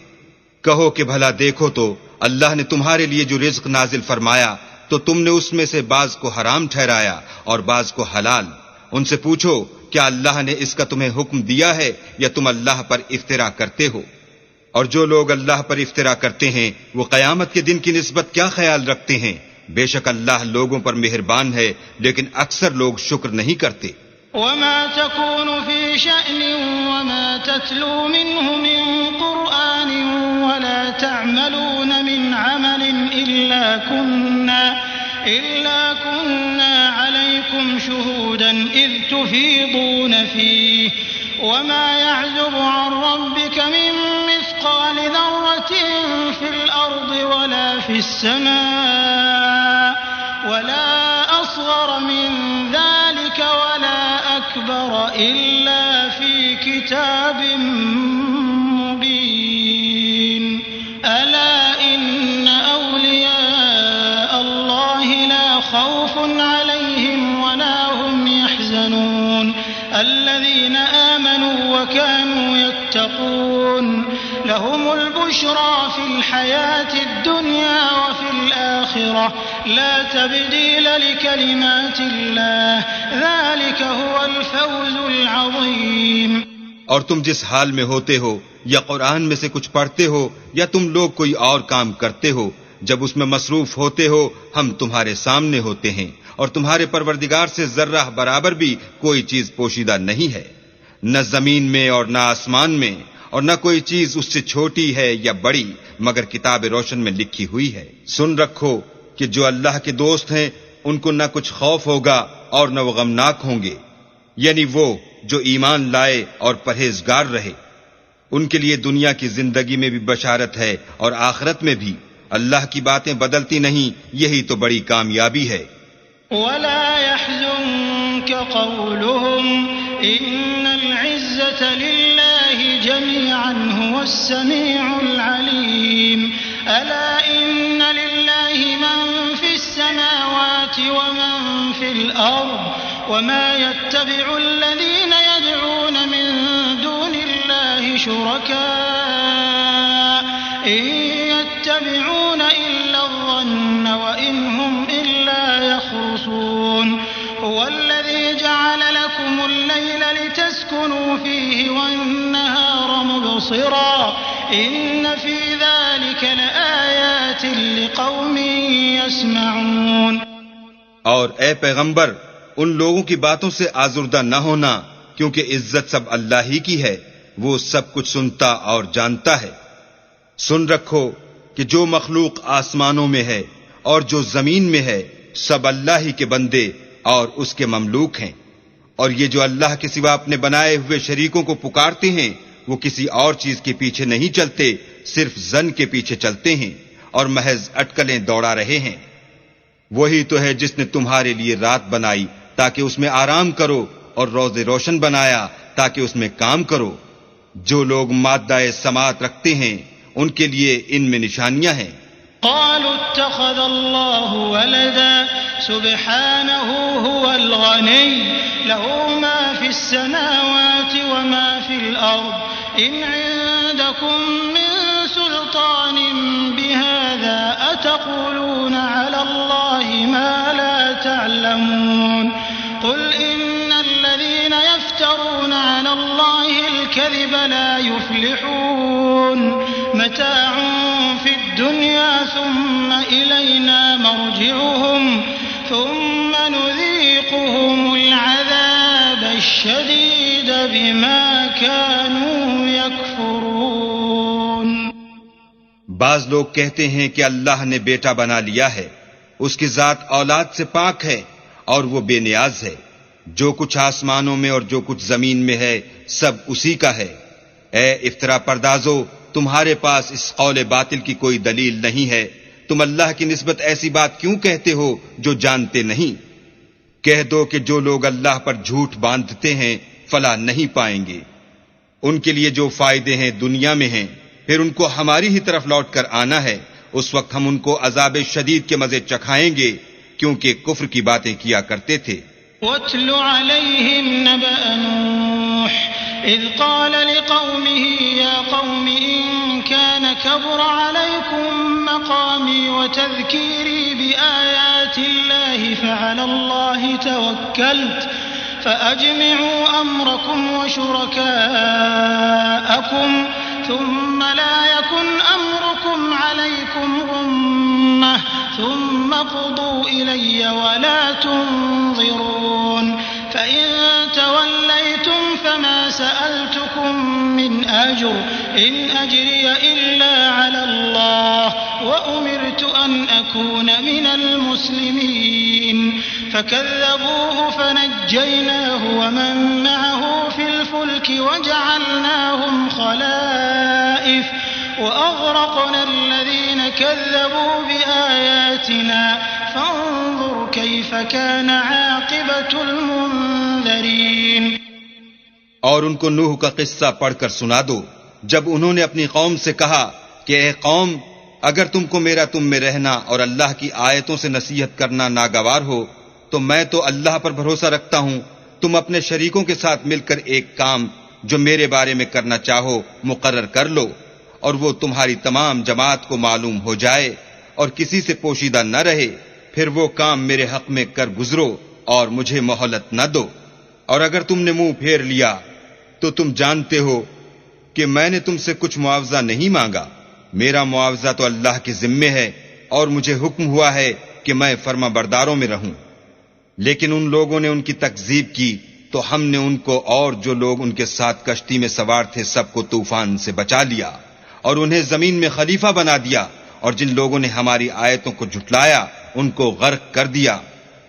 کہو کہ بھلا دیکھو تو اللہ نے تمہارے لیے جو رزق نازل فرمایا تو تم نے اس میں سے بعض کو حرام ٹھہرایا اور بعض کو حلال۔ ان سے پوچھو کیا اللہ نے اس کا تمہیں حکم دیا ہے یا تم اللہ پر افترا کرتے ہو؟ اور جو لوگ اللہ پر افطرا کرتے ہیں وہ قیامت کے دن کی نسبت کیا خیال رکھتے ہیں؟ بے شک اللہ لوگوں پر مہربان ہے لیکن اکثر لوگ شکر نہیں کرتے۔
وما تكون في شأن وما تتلو منه من قرآن ولا تعملون من عمل إلا كنا عليكم شهودا إذ تفيضون فيه وما يعزب عن ربك من مثقال ذرة في الأرض ولا في السماء ولا أصغر من ذلك ولا أكبر إلا في كتاب مبين ألا إن أولياء الله لا خوف عليهم ولا هم يحزنون الذين آمنوا وكانوا يتقون لهم البشرى في الحياة الدنيا وفي الآخرة لا تبديل لكلمات الله ذلك هو الفوز العظيم۔
اور تم جس حال میں ہوتے ہو یا قرآن میں سے کچھ پڑھتے ہو یا تم لوگ کوئی اور کام کرتے ہو، جب اس میں مصروف ہوتے ہو ہم تمہارے سامنے ہوتے ہیں، اور تمہارے پروردگار سے ذرہ برابر بھی کوئی چیز پوشیدہ نہیں ہے، نہ زمین میں اور نہ آسمان میں، اور نہ کوئی چیز اس سے چھوٹی ہے یا بڑی مگر کتاب روشن میں لکھی ہوئی ہے۔ سن رکھو کہ جو اللہ کے دوست ہیں ان کو نہ کچھ خوف ہوگا اور نہ وہ غمناک ہوں گے، یعنی وہ جو ایمان لائے اور پرہیزگار رہے، ان کے لیے دنیا کی زندگی میں بھی بشارت ہے اور آخرت میں بھی۔ اللہ کی باتیں بدلتی نہیں، یہی تو بڑی کامیابی ہے۔
ولا يحزنك قولهم إن العزة لله جميعا هو السميع العليم ألا إن لله من في السماوات ومن في الأرض وما يتبع الذين يدعون من دون الله شركاء إن يتبعون إلا الظن وإن هم إلا يخرصون هو الذي جعل لكم الليل لتسكنوا فيه والنهار مبصرا إن في ذلك لآيات لقوم يسمعون۔
اور اے پیغمبر ان لوگوں کی باتوں سے آزردہ نہ ہونا، کیونکہ عزت سب اللہ ہی کی ہے، وہ سب کچھ سنتا اور جانتا ہے۔ سن رکھو کہ جو مخلوق آسمانوں میں ہے اور جو زمین میں ہے سب اللہ ہی کے بندے اور اس کے مملوک ہیں، اور یہ جو اللہ کے سوا اپنے بنائے ہوئے شریکوں کو پکارتے ہیں وہ کسی اور چیز کے پیچھے نہیں چلتے، صرف ظن کے پیچھے چلتے ہیں اور محض اٹکلیں دوڑا رہے ہیں۔ وہی تو ہے جس نے تمہارے لیے رات بنائی تاکہ اس میں آرام کرو اور روز روشن بنایا تاکہ اس میں کام کرو۔ جو لوگ مادہ سماعت رکھتے ہیں ان کے لیے ان میں نشانیاں ہیں۔
قالوا اتخذ الله ولدا سبحانه هو الغني له ما في السماوات وما في الأرض إن عندكم من سلطان بهذا أتقولون على الله ما لا تعلمون قل إن الذين يفترون على الله الكذب لا يفلحون متاع في الدنيا ثم إلينا مرجعهم ثم نذيقهم العذاب الشديد بما كانوا يكفرون۔
بعض لوگ کہتے ہیں کہ اللہ نے بیٹا بنا لیا ہے، اس کی ذات اولاد سے پاک ہے اور وہ بے نیاز ہے، جو کچھ آسمانوں میں اور جو کچھ زمین میں ہے سب اسی کا ہے۔ اے افترا پردازو، تمہارے پاس اس قول باطل کی کوئی دلیل نہیں ہے، تم اللہ کی نسبت ایسی بات کیوں کہتے ہو جو جانتے نہیں؟ کہہ دو کہ جو لوگ اللہ پر جھوٹ باندھتے ہیں فلاح نہیں پائیں گے، ان کے لیے جو فائدے ہیں دنیا میں ہیں، پھر ان کو ہماری ہی طرف لوٹ کر آنا ہے، اس وقت ہم ان کو عذاب شدید کے مزے چکھائیں گے کیونکہ کفر کی باتیں کیا کرتے تھے۔
وَاتْلُ عَلَيْهِمْ نَبَأَ نُوحٍ إِذْ قَالَ لِقَوْمِهِ يَا قَوْمِ إِنْ كَانَ كَبُرَ عَلَيْكُمْ مَقَامِي وَتَذْكِيرِي بِآيَاتِ اللَّهِ فَعَلَى اللَّهِ تَوَكَّلْتُ فَأَجْمِعُوا أَمْرَكُمْ وَشُرَكَاءَكُمْ ثم لا يكن أمركم عليكم غمة ثم قضوا إلي ولا تنظرون فإن توليتم فما سألتكم من أجر إن أجري إلا على الله وأمرت أن أكون من المسلمين فكذبوه فنجيناه ومن معه في الفلك وجعلناهم خلائف وأغرقنا الذين كذبوا بآياتنا فانظر كيف كان عاقبة المنذرين.
اور ان کو نوح کا قصہ پڑھ کر سنا دو جب انہوں نے اپنی قوم سے کہا کہ اے قوم، اگر تم کو میرا تم میں رہنا اور اللہ کی آیتوں سے نصیحت کرنا ناگوار ہو تو میں تو اللہ پر بھروسہ رکھتا ہوں، تم اپنے شریکوں کے ساتھ مل کر ایک کام جو میرے بارے میں کرنا چاہو مقرر کر لو، اور وہ تمہاری تمام جماعت کو معلوم ہو جائے اور کسی سے پوشیدہ نہ رہے، پھر وہ کام میرے حق میں کر گزرو اور مجھے مہلت نہ دو. اور اگر تم نے منہ پھیر لیا تو تم جانتے ہو کہ میں نے تم سے کچھ معاوضہ نہیں مانگا، میرا معاوضہ تو اللہ کے ذمے ہے، اور مجھے حکم ہوا ہے کہ میں فرما برداروں میں رہوں. لیکن ان لوگوں نے ان کی تکذیب کی تو ہم نے ان کو اور جو لوگ ان کے ساتھ کشتی میں سوار تھے سب کو طوفان سے بچا لیا اور انہیں زمین میں خلیفہ بنا دیا، اور جن لوگوں نے ہماری آیتوں کو جھٹلایا ان کو غرق کر دیا.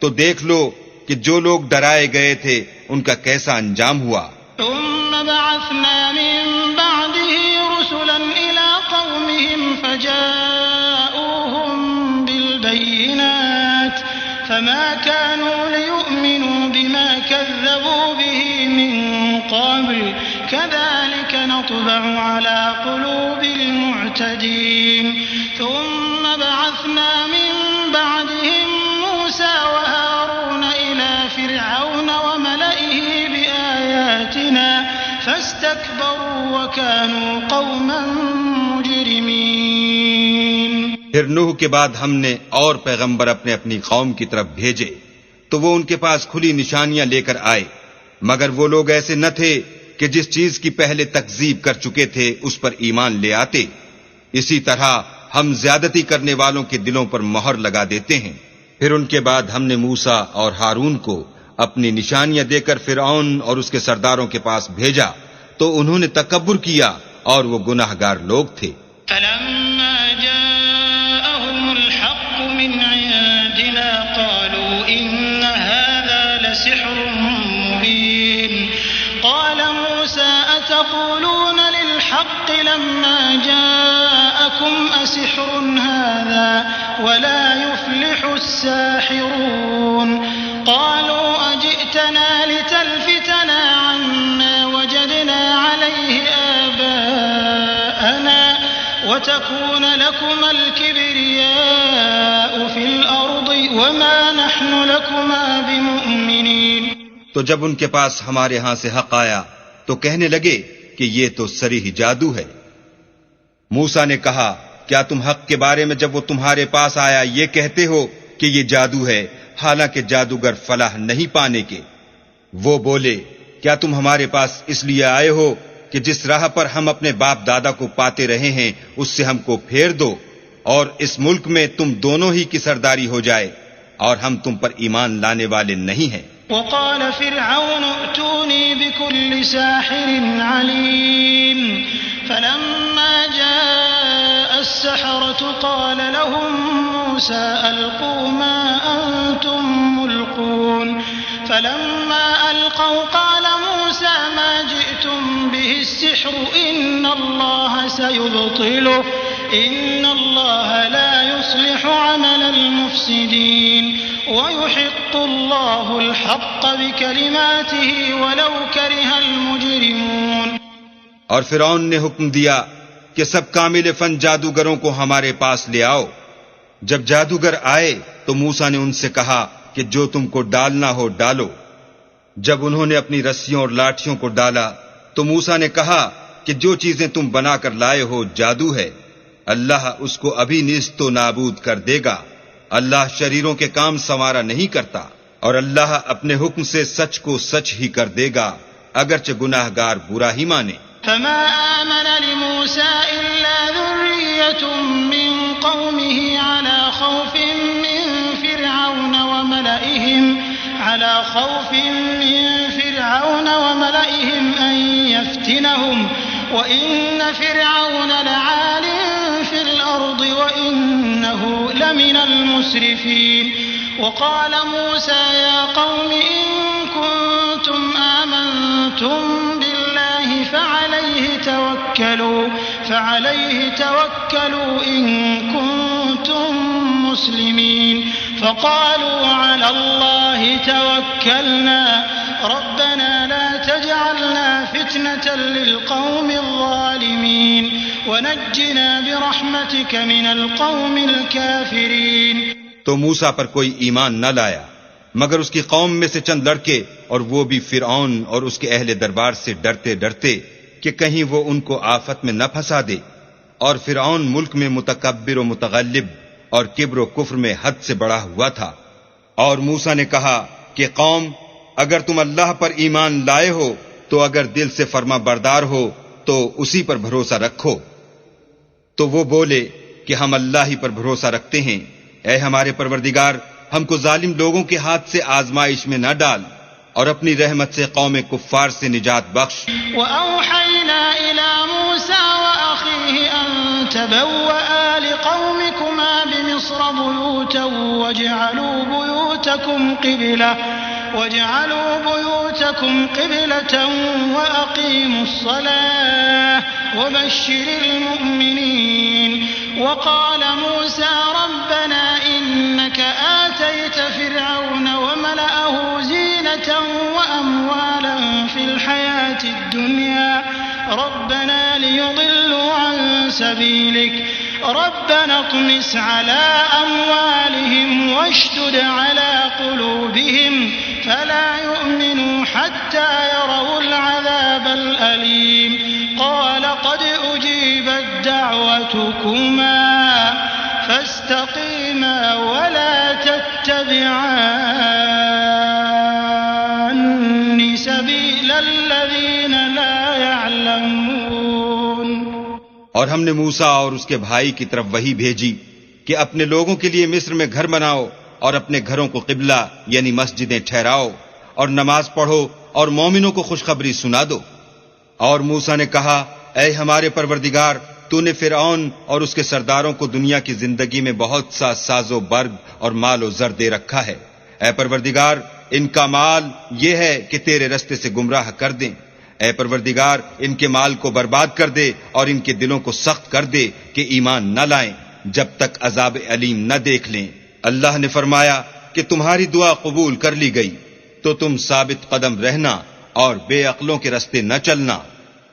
تو دیکھ لو کہ جو لوگ ڈرائے گئے تھے ان کا کیسا انجام ہوا.
ثم بعثنا من بعده رسلا إلى قومهم فجاءوهم بالبينات فما كانوا ليؤمنوا بما كذبوا به من قبل كذلك نطبع على قلوب المعتدين. ثم بعثنا من بعدهم موسى وهارون إلى فرعون وملئه بآياتنا فاستكبروا وكانوا قوما مجرمين.
پھر نوح کے بعد ہم نے اور پیغمبر اپنے اپنی قوم کی طرف بھیجے تو وہ ان کے پاس کھلی نشانیاں لے کر آئے، مگر وہ لوگ ایسے نہ تھے کہ جس چیز کی پہلے تکذیب کر چکے تھے اس پر ایمان لے آتے. اسی طرح ہم زیادتی کرنے والوں کے دلوں پر مہر لگا دیتے ہیں. پھر ان کے بعد ہم نے موسیٰ اور ہارون کو اپنی نشانیاں دے کر فرعون اور اس کے سرداروں کے پاس بھیجا تو انہوں نے تکبر کیا اور وہ گناہگار لوگ تھے.
فلما جاءهم الحق من عندنا قالوا إن هذا لسحر مبين. قال موسى أتقولون للحق لما جاءكم أسحر هذا ولا يفلح الساحرون. قالوا أجئتنا لتلفتنا عما وجدنا عليه آباءنا وتكون لكما الكبرياء في الأرض وما نحن لكما بمؤمنين.
تو جب ان کے پاس ہمارے ہاں سے حق آیا تو کہنے لگے کہ یہ تو صریح جادو ہے. موسیٰ نے کہا کیا تم حق کے بارے میں جب وہ تمہارے پاس آیا یہ کہتے ہو کہ یہ جادو ہے، حالانکہ جادوگر فلاح نہیں پانے کے؟ وہ بولے کیا تم ہمارے پاس اس لیے آئے ہو کہ جس راہ پر ہم اپنے باپ دادا کو پاتے رہے ہیں اس سے ہم کو پھیر دو اور اس ملک میں تم دونوں ہی کی سرداری ہو جائے، اور ہم تم پر ایمان لانے والے نہیں ہیں.
وقال فرعون ائتوني بكل ساحر عليم. فلما جاء السحرة قال لهم موسى ألقوا ما أنتم ملقون. فلما ألقوا قال موسى ما جئتم به السحر إن الله سيبطله إن الله لا يصلح عمل المفسدين ويحق الله الحق بكلماته ولو كره المجرمون.
اور فرعون نے حکم دیا کہ سب کامل فن جادوگروں کو ہمارے پاس لے آؤ. جب جادوگر آئے تو موسیٰ نے ان سے کہا کہ جو تم کو ڈالنا ہو ڈالو. جب انہوں نے اپنی رسیوں اور لاٹھیوں کو ڈالا تو موسیٰ نے کہا کہ جو چیزیں تم بنا کر لائے ہو جادو ہے، اللہ اس کو ابھی نیست و نابود کر دے گا. اللہ شریروں کے کام سنوارا نہیں کرتا، اور اللہ اپنے حکم سے سچ کو سچ ہی کر دے گا اگرچہ گناہگار برا ہی مانے.
فما آمن لموسى إلا ذرية من قومه على خوف من فرعون وملئهم أن يفتنهم وإن فرعون لعال في الأرض وإنه لمن المسرفين وقال موسى يا قوم إن كنتم آمنتم بالله فعليه توكلوا إن كنتم مسلمين فقالوا على الله توكلنا ربنا لا تجعلنا فتنة للقوم الظالمين ونجنا برحمتك من القوم الكافرين.
تو موسیٰ پر کوئی ایمان نہ لایا مگر اس کی قوم میں سے چند لڑکے، اور وہ بھی فرعون اور اس کے اہل دربار سے ڈرتے ڈرتے کہ کہیں وہ ان کو آفت میں نہ پھنسا دے. اور فرعون ملک میں متکبر و متغلب اور کبر و کفر میں حد سے بڑا ہوا تھا. اور موسیٰ نے کہا کہ قوم، اگر تم اللہ پر ایمان لائے ہو تو اگر دل سے فرما بردار ہو تو اسی پر بھروسہ رکھو. تو وہ بولے کہ ہم اللہ ہی پر بھروسہ رکھتے ہیں. اے ہمارے پروردگار، ہم کو ظالم لوگوں کے ہاتھ سے آزمائش میں نہ ڈال اور اپنی رحمت سے قوم کفار سے نجات بخش.
وَأَوْحَيْنَا إِلَى مُوسَى وَأَخِيهِ أَن تَبَوَّآ لِقَوْمِكُمَا بِمِصْرَ بُيُوتًا وَاجْعَلُوا بُيُوتَكُمْ قِبْلَةً وَأَقِيمُوا الصَّلَاةَ وَبَشِّرِ الْمُؤْمِنِينَ. وقال موسى ربنا إنك آتيت فرعون وملأه زينة وأموالا في الحياة الدنيا ربنا ليضلوا عن سبيلك ربنا اطمس على أموالهم واشدد على قلوبهم فلا يؤمنوا حتى يروا العذاب الأليم. قال قد أجيبت دعوتكما فاستقيما ولا تتبعان سبيل الذين لا يعلمون.
اور ہم نے موسیٰ اور اس کے بھائی کی طرف وحی بھیجی کہ اپنے لوگوں کے لیے مصر میں گھر بناؤ اور اپنے گھروں کو قبلہ یعنی مسجدیں ٹھہراؤ اور نماز پڑھو اور مومنوں کو خوشخبری سنا دو. اور موسیٰ نے کہا اے ہمارے پروردگار، تو نے فرعون اور اس کے سرداروں کو دنیا کی زندگی میں بہت سا ساز و برگ اور مال و زر دے رکھا ہے. اے پروردگار، ان کا مال یہ ہے کہ تیرے رستے سے گمراہ کر دیں. اے پروردگار، ان کے مال کو برباد کر دے اور ان کے دلوں کو سخت کر دے کہ ایمان نہ لائیں جب تک عذاب علیم نہ دیکھ لیں. اللہ نے فرمایا کہ تمہاری دعا قبول کر لی گئی، تو تم ثابت قدم رہنا اور بے عقلوں کے رستے نہ چلنا.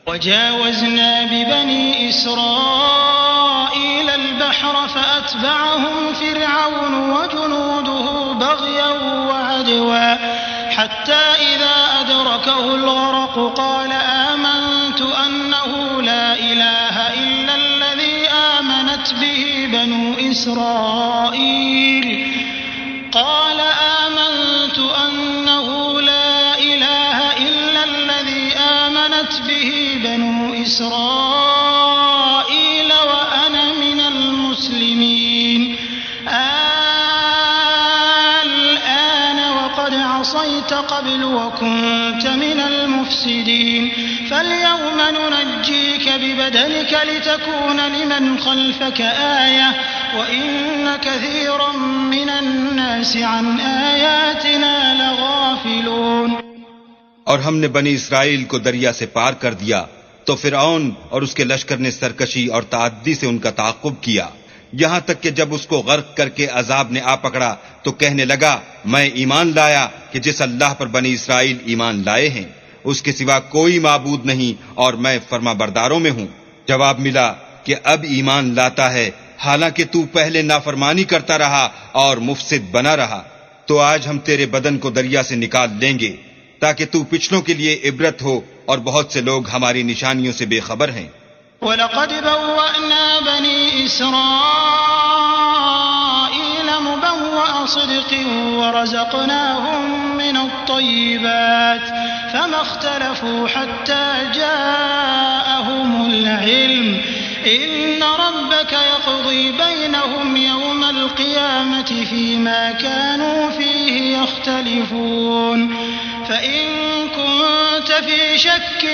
وجاوزنا ببني إسرائيل البحر فأتبعهم فرعون وجنوده بغيا وعدوا حتى إذا أدركه الغرق قال آمنت أنه لا إله إلا الذي آمنت به بنو إسرائيل وأنا من المسلمين. الآن وقد عصيت قبل وكنت من المفسدين فاليوم ننجيك ببدنك لتكون لمن خلفك آية وإن كثيرا من الناس عن آياتنا لغافلون.
اور ہم نے بنی اسرائیل کو دریا سے پار کر دیا تو فرعون اور اس کے لشکر نے سرکشی اور تعدی سے ان کا تعاقب کیا، یہاں تک کہ جب اس کو غرق کر کے عذاب نے آ پکڑا تو کہنے لگا میں ایمان لایا کہ جس اللہ پر بنی اسرائیل ایمان لائے ہیں اس کے سوا کوئی معبود نہیں اور میں فرما برداروں میں ہوں. جواب ملا کہ اب ایمان لاتا ہے حالانکہ تو پہلے نافرمانی کرتا رہا اور مفسد بنا رہا. تو آج ہم تیرے بدن کو دریا سے نکال لیں گے تاکہ تو پچھلوں کے لیے عبرت ہو، اور بہت سے لوگ ہماری نشانیوں سے بے خبر ہیں.
وَلَقَدْ بَوَّأْنَا بَنِي إِسْرَائِيلَ مُبَوَّأَ صِدْقٍ وَرَزَقْنَاهُم مِّنَ الطَّيِّبَاتِ فَمَا اخْتَلَفُوا حَتَّى جَاءَهُمُ ربك يقضي بينهم يوم القيامة فيما كانوا فيه يختلفون فإن كنت في شك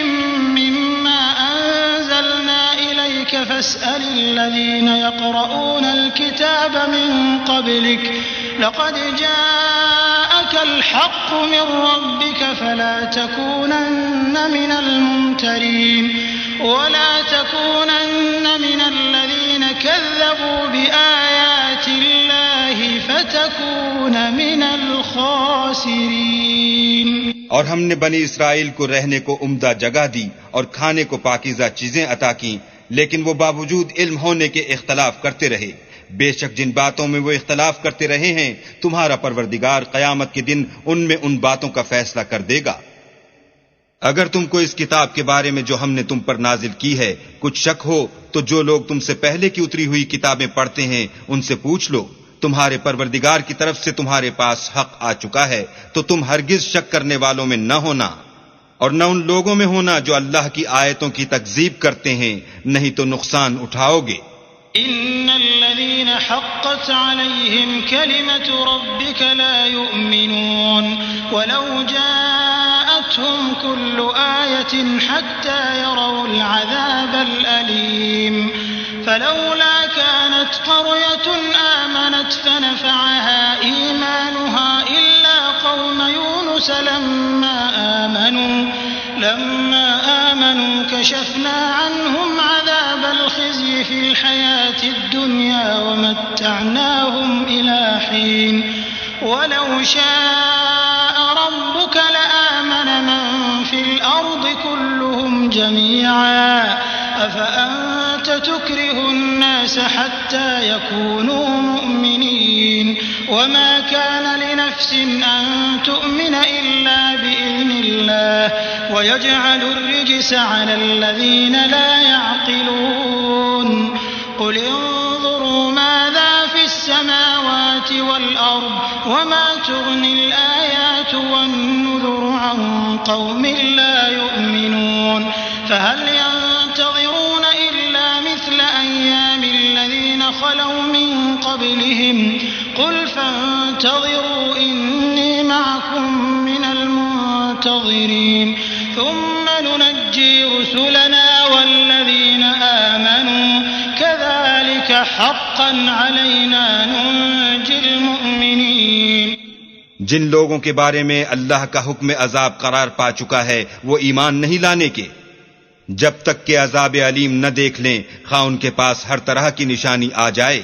مما أنزلنا إليك فاسأل الذين يقرؤون الكتاب من قبلك لقد جاءك الحق من ربك فلا تكونن من الممترين ولا تكونن من الذين كذبوا بآيات الله فتكون من الخاسرين۔
اور ہم نے بنی اسرائیل کو رہنے کو عمدہ جگہ دی اور کھانے کو پاکیزہ چیزیں عطا کیں، لیکن وہ باوجود علم ہونے کے اختلاف کرتے رہے۔ بے شک جن باتوں میں وہ اختلاف کرتے رہے ہیں تمہارا پروردگار قیامت کے دن ان میں ان باتوں کا فیصلہ کر دے گا۔ اگر تم کو اس کتاب کے بارے میں جو ہم نے تم پر نازل کی ہے کچھ شک ہو تو جو لوگ تم سے پہلے کی اتری ہوئی کتابیں پڑھتے ہیں ان سے پوچھ لو، تمہارے پروردگار کی طرف سے تمہارے پاس حق آ چکا ہے تو تم ہرگز شک کرنے والوں میں نہ ہونا اور نہ ان لوگوں میں ہونا جو اللہ کی آیتوں کی تکذیب کرتے ہیں، نہیں تو نقصان اٹھاؤ گے۔
إن الذين حقت عليهم كلمة ربك لا يؤمنون ولو جاءتهم كل آية حتى يروا العذاب الأليم فلولا كانت قرية آمنت فنفعها إيمانها إلا قوم يونس لما آمنوا كشفنا عنهم عذاب الخزي في الحياة الدنيا ومتعناهم إلى حين ولو شاء ربك لآمن من في الأرض كلهم جميعا أفأنت تكره الناس حتى يكونوا مؤمنين وما كان لنفس أن تؤمن إلا بإذن الله ويجعل الرجس على الذين لا يعقلون قل انظروا ماذا في السماوات والأرض وما تغني الآيات والنذر عن قوم لا يؤمنون فهل ينتظرون إلا مثل أيام الذين خلوا من قبلهم قل فانتظروا إني معكم من المنتظرين ثم ننجي رسلنا والذين آمنوا كذلك حقا علينا ننجي المؤمنين۔
جن لوگوں کے بارے میں اللہ کا حکم عذاب قرار پا چکا ہے وہ ایمان نہیں لانے کے جب تک کہ عذاب علیم نہ دیکھ لیں، خواہ ان کے پاس ہر طرح کی نشانی آ جائے۔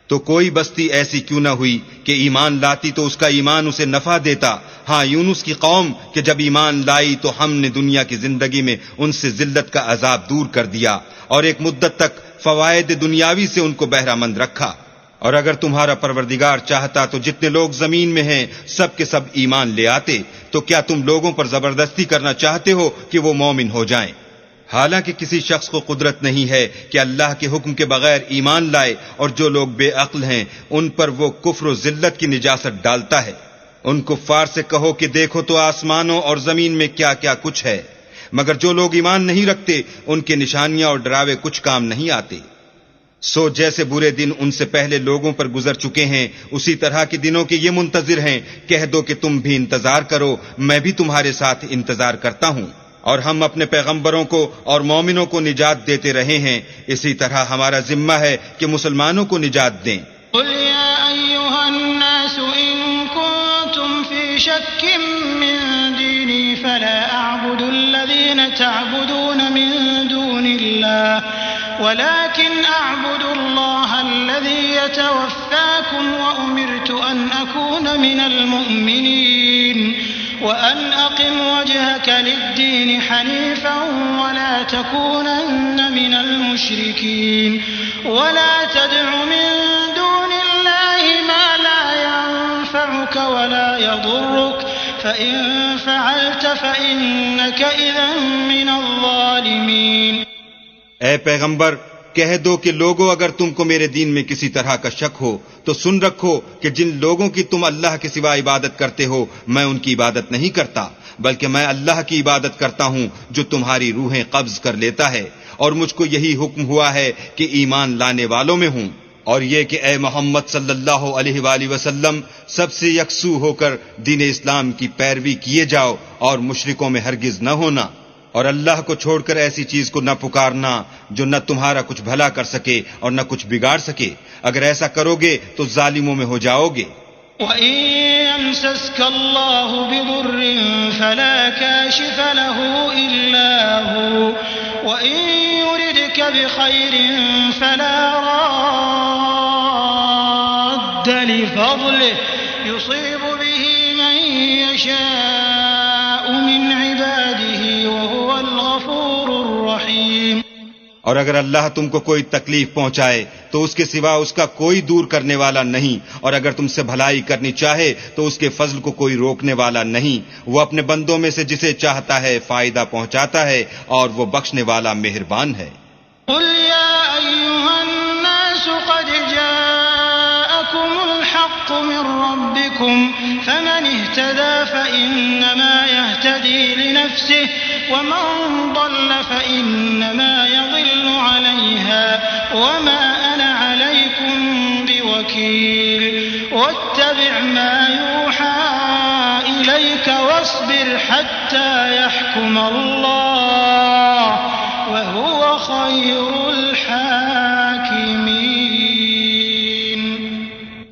تو کوئی بستی ایسی کیوں نہ ہوئی کہ ایمان لاتی تو اس کا ایمان اسے نفع دیتا۔ ہاں یونس کی قوم کہ جب ایمان لائی تو ہم نے دنیا کی زندگی میں ان سے ذلت کا عذاب دور کر دیا اور ایک مدت تک فوائد دنیاوی سے ان کو بہرہ مند رکھا۔ اور اگر تمہارا پروردگار چاہتا تو جتنے لوگ زمین میں ہیں سب کے سب ایمان لے آتے، تو کیا تم لوگوں پر زبردستی کرنا چاہتے ہو کہ وہ مومن ہو جائیں؟ حالانکہ کسی شخص کو قدرت نہیں ہے کہ اللہ کے حکم کے بغیر ایمان لائے، اور جو لوگ بے عقل ہیں ان پر وہ کفر و ذلت کی نجاست ڈالتا ہے۔ ان کفار سے کہو کہ دیکھو تو آسمانوں اور زمین میں کیا کیا کچھ ہے، مگر جو لوگ ایمان نہیں رکھتے ان کے نشانیاں اور ڈراوے کچھ کام نہیں آتے۔ سو جیسے برے دن ان سے پہلے لوگوں پر گزر چکے ہیں اسی طرح کے دنوں کے یہ منتظر ہیں، کہہ دو کہ تم بھی انتظار کرو، میں بھی تمہارے ساتھ انتظار کرتا ہوں۔ اور ہم اپنے پیغمبروں کو اور مومنوں کو نجات دیتے رہے ہیں، اسی طرح ہمارا ذمہ ہے کہ مسلمانوں کو نجات دیں۔
قل يا أيها الناس إن كنتم في شك من ديني فلا أعبد الذين تعبدون من دون الله ولكن أعبد الله الذي يتوفاكم وأمرت أن أكون من المؤمنين وأن أقم وجهك للدين حنيفا ولا تكونن من المشركين ولا تدع من دون الله ما لا ينفعك ولا يضرك فإن فعلت فإنك إذا من الظالمين۔
اے پیغمبر کہہ دو کہ لوگو اگر تم کو میرے دین میں کسی طرح کا شک ہو تو سن رکھو کہ جن لوگوں کی تم اللہ کے سوا عبادت کرتے ہو میں ان کی عبادت نہیں کرتا، بلکہ میں اللہ کی عبادت کرتا ہوں جو تمہاری روحیں قبض کر لیتا ہے، اور مجھ کو یہی حکم ہوا ہے کہ ایمان لانے والوں میں ہوں، اور یہ کہ اے محمد صلی اللہ علیہ وآلہ وسلم سب سے یکسو ہو کر دین اسلام کی پیروی کیے جاؤ اور مشرکوں میں ہرگز نہ ہونا، اور اللہ کو چھوڑ کر ایسی چیز کو نہ پکارنا جو نہ تمہارا کچھ بھلا کر سکے اور نہ کچھ بگاڑ سکے، اگر ایسا کرو گے تو ظالموں میں ہو جاؤ گے۔
وَإِن يَمْسَسْكَ اللَّهُ بِضُرٍّ فَلَا كَاشِفَ لَهُ إِلَّا هُوَ وَإِن يُرِدْكَ بِخَيْرٍ فَلَا رَادَّ لِفَضْلِهِ يُصِيبُ بِهِ مَن يَشَاءُ مِنْ عِبَادِهِ وَهُوَ الْغَفُورُ الرَّحِيمُ۔
اور اگر اللہ تم کو کوئی تکلیف پہنچائے تو اس کے سوا اس کا کوئی دور کرنے والا نہیں، اور اگر تم سے بھلائی کرنی چاہے تو اس کے فضل کو کوئی روکنے والا نہیں، وہ اپنے بندوں میں سے جسے چاہتا ہے فائدہ پہنچاتا ہے اور وہ بخشنے والا مہربان ہے۔
قل يا أيها الناس قد جاءكم الحق من ربكم فمن اهتدى فإنما يهتدي لنفسه ومن ضل فإنما يضل عليها وما أنا عليكم بوكيل واتبع ما يوحى إليك واصبر حتى يحكم الله وهو خير الحاكمين۔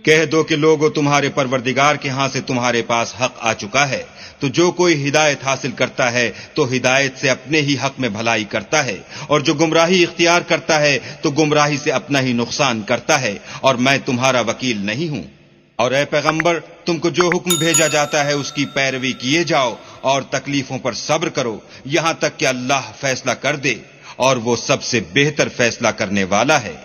کہہ دو کہ لوگو تمہارے پروردگار کے ہاں سے تمہارے پاس حق آ چکا ہے، تو جو کوئی ہدایت حاصل کرتا ہے تو ہدایت سے اپنے ہی حق میں بھلائی کرتا ہے، اور جو گمراہی اختیار کرتا ہے تو گمراہی سے اپنا ہی نقصان کرتا ہے، اور میں تمہارا وکیل نہیں ہوں۔ اور اے پیغمبر، تم کو جو حکم بھیجا جاتا ہے اس کی پیروی کیے جاؤ اور تکلیفوں پر صبر کرو یہاں تک کہ اللہ فیصلہ کر دے، اور وہ سب سے بہتر فیصلہ کرنے والا ہے۔